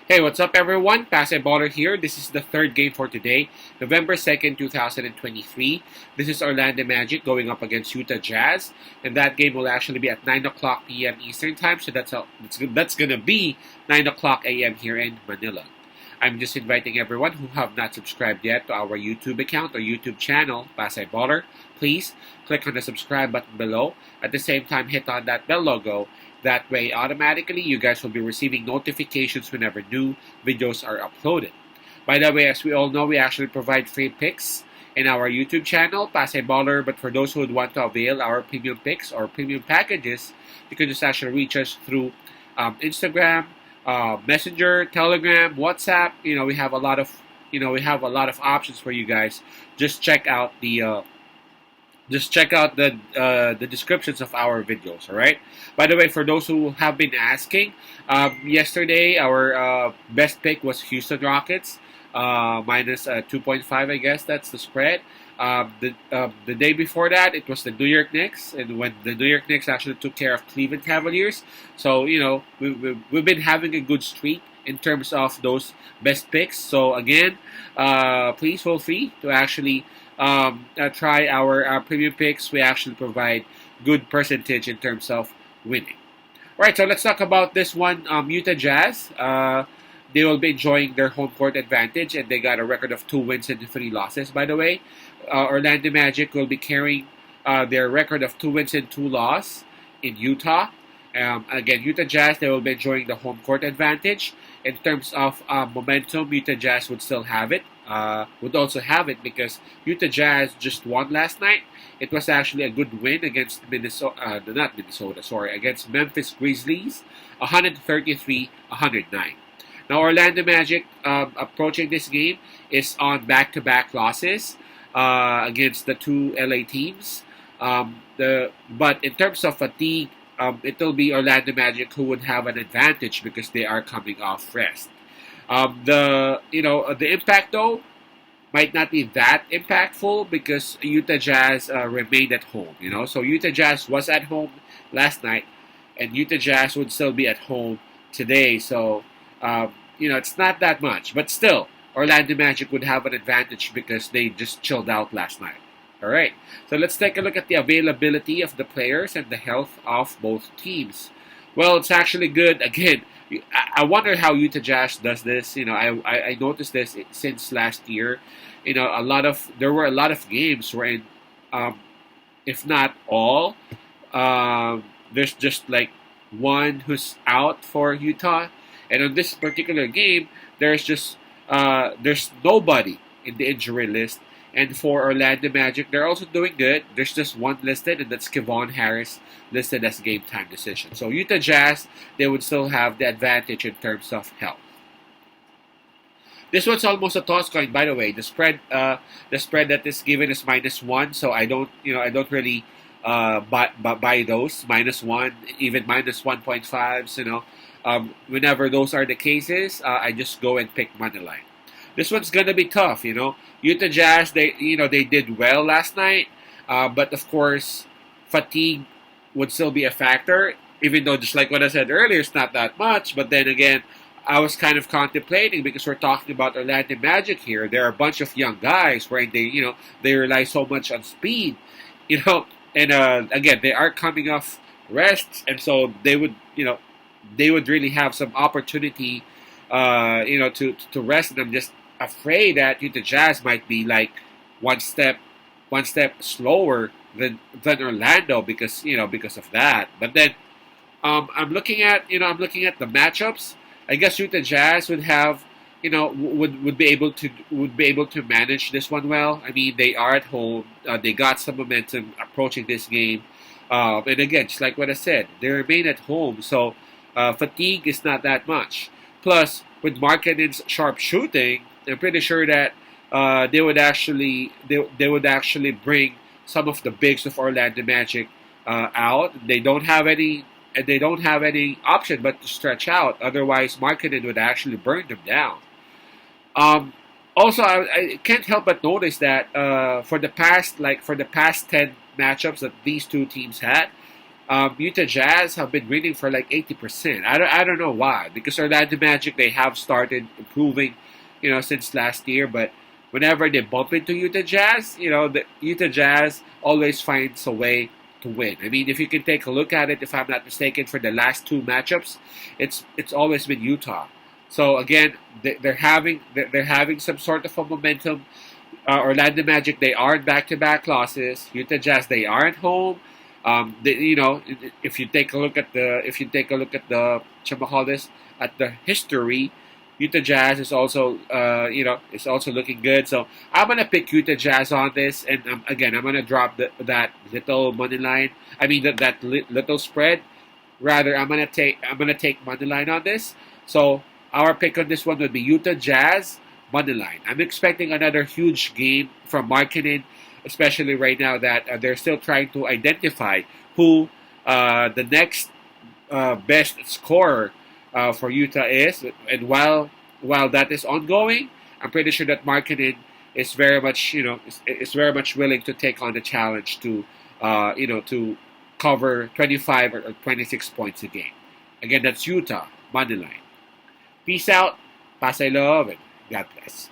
Hey, what's up everyone? Pasay Baller here. This is the third game for today, November 2nd, 2023. This is Orlando Magic going up against Utah Jazz, and that game will actually be at 9 o'clock p.m. Eastern Time, so that's going to be 9 o'clock a.m. here in Manila. I'm just inviting everyone who have not subscribed yet to our YouTube account or YouTube channel, Pasay Baller. Please click on the subscribe button below. At the same time, hit on that bell logo. That way, automatically, you guys will be receiving notifications whenever new videos are uploaded. By the way, as we all know, we actually provide free picks in our YouTube channel, Pasay Baller. But for those who would want to avail our premium picks or premium packages, you can just actually reach us through Instagram, Messenger, Telegram, WhatsApp. We have a lot of options for you guys. Just check out the descriptions of our videos. All right. By the way, for those who have been asking, yesterday our best pick was Houston Rockets minus 2.5. I guess that's the spread. The day before that, it was the New York Knicks, and when the New York Knicks actually took care of Cleveland Cavaliers, so we've been having a good streak in terms of those best picks. So again, please feel free to actually try our premium picks. We actually provide good percentage in terms of winning. All right, so let's talk about this one. Utah Jazz. They will be enjoying their home court advantage, and they got a record of 2 wins and 3 losses. By the way, Orlando Magic will be carrying their record of 2 wins and 2 losses in Utah. Again, Utah Jazz, they will be enjoying the home court advantage. In terms of momentum, Utah Jazz would still have it. Would also have it because Utah Jazz just won last night. It was actually a good win against against Memphis Grizzlies, 133-109. Now Orlando Magic approaching this game is on back-to-back losses against the two LA teams. But in terms of fatigue, it will be Orlando Magic who would have an advantage because they are coming off rest. The impact though might not be that impactful because Utah Jazz remained at home. So Utah Jazz was at home last night, and Utah Jazz would still be at home today. So it's not that much, but still, Orlando Magic would have an advantage because they just chilled out last night. All right, so let's take a look at the availability of the players and the health of both teams. Well, it's actually good. Again, I wonder how Utah Jazz does this. I noticed this since last year. There were a lot of games wherein, if not all, there's just like one who's out for Utah, and on this particular game, there's nobody in the injury list. And for Orlando Magic, they're also doing good. There's just one listed, and that's Kevon Harris, listed as game time decision. So Utah Jazz, they would still have the advantage in terms of health. This one's almost a toss coin, by the way. The spread that is given is -1, so I don't really buy those -1, even -1.5s. Whenever those are the cases, I just go and pick money line. This one's gonna be tough. Utah Jazz, they did well last night, but of course, fatigue would still be a factor. Even though, just like what I said earlier, it's not that much. But then again, I was kind of contemplating because we're talking about Orlando Magic here. There are a bunch of young guys where they rely so much on speed, and again, they are coming off rest, and so they would really have some opportunity, to rest. And I'm just afraid that Utah Jazz might be like one step slower than Orlando because of that. But then I'm looking at the matchups. I guess Utah Jazz would have would be able to manage this one well. I mean, they are at home. They got some momentum approaching this game. And again, just like what I said, they remain at home, so fatigue is not that much. Plus, with Markkanen's sharp shooting, I'm pretty sure that they would actually bring some of the bigs of Orlando Magic out. They don't have any option but to stretch out. Otherwise, Markkanen would actually burn them down. Also, I can't help but notice that for the past 10 matchups that these two teams had, Utah Jazz have been winning for like 80%. I don't know why. Because Orlando Magic, they have started improving, since last year. But whenever they bump into Utah Jazz, the Utah Jazz always finds a way to win. I mean, if you can take a look at it, if I'm not mistaken, for the last two matchups, it's always been Utah. So again, they're having some sort of a momentum. Orlando Magic, they are back-to-back losses. Utah Jazz, they are at home. If you take a look at the this at the history, Utah Jazz is also is also looking good. So I'm gonna pick Utah Jazz on this, and again I'm gonna drop that little money line. I mean little spread. Rather, I'm gonna take money line on this. So our pick on this one would be Utah Jazz money line. I'm expecting another huge game from Markkinen, especially right now that they're still trying to identify who the next best scorer for Utah is. And while that is ongoing, I'm pretty sure that Markkinen is very much is very much willing to take on the challenge to cover 25 or 26 points a game. Again, that's Utah money line. Peace out, Pasay Love, and God bless.